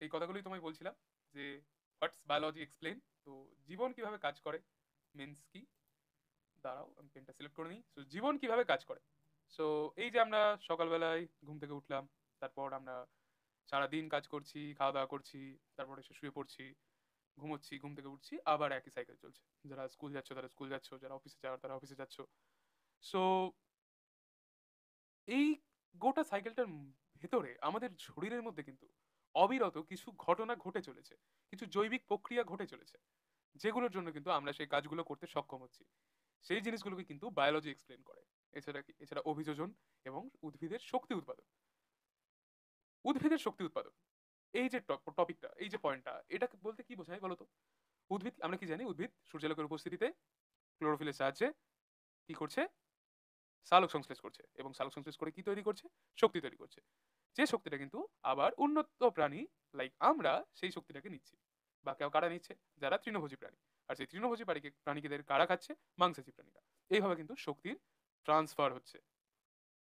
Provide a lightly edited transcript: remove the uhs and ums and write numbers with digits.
এই কথাগুলোই তোমায় বলছিলাম যে হোয়াটস বায়োলজি এক্সপ্লেন। তো জীবন কিভাবে কাজ করে মিন্স কি, দাঁড়াও আমি পেনটা সিলেক্ট করে নিই। সো জীবন কিভাবে কাজ করে। সো এই যে আমরা সকালবেলায় ঘুম থেকে উঠলাম, তারপর আমরা সারাদিন কাজ করছি, খাওয়া দাওয়া করছি, তারপর এসে শুয়ে পড়ছি, ঘুমোচ্ছি, ঘুম থেকে উঠছি, আবার একই সাইকেল চলছে। যারা স্কুল যাচ্ছ তারা স্কুল যাচ্ছ, যারা অফিসে যাওয়ার তারা অফিসে যাচ্ছ। সো এই গোটা সাইকেলটার ভেতরে আমাদের শরীরের মধ্যে কিন্তু অবিরত কিছু ঘটনা ঘটে চলেছে, কিছু জৈবিক প্রক্রিয়া ঘটে চলেছে, যেগুলোর জন্য কিন্তু আমরা সেই কাজগুলো করতে সক্ষম হচ্ছি। সেই জিনিসগুলোকে কিন্তু বায়োলজি এক্সপ্লেন করে। এছাড়া অভিযোজন এবং উদ্ভিদের শক্তি উৎপাদন। উদ্ভিদের শক্তি উৎপাদন, এই যে টপিকটা, এই যে পয়েন্টটা, এটা বলতে কি বোঝায় বলতো? উদ্ভিদ, আমরা কি জানি, উদ্ভিদ সূর্যালোকের উপস্থিতিতে ক্লোরোফিলের সাহায্যে কি করছে, সালোক সংশ্লেষ করছে, এবং সালোক সংশ্লেষ করে কি তৈরি করছে, শক্তি তৈরি করছে। যে শক্তিটা কিন্তু আবার উন্নত প্রাণী লাইক আমরা সেই শক্তিটাকে নিচ্ছি। বা কেউ কারা নিচ্ছে, যারা তৃণভোজী প্রাণী। আর সেই তৃণভোজী প্রাণীদের কারা খাচ্ছে, মাংসাশী প্রাণীরা। এইভাবে কিন্তু শক্তির ট্রান্সফার হচ্ছে।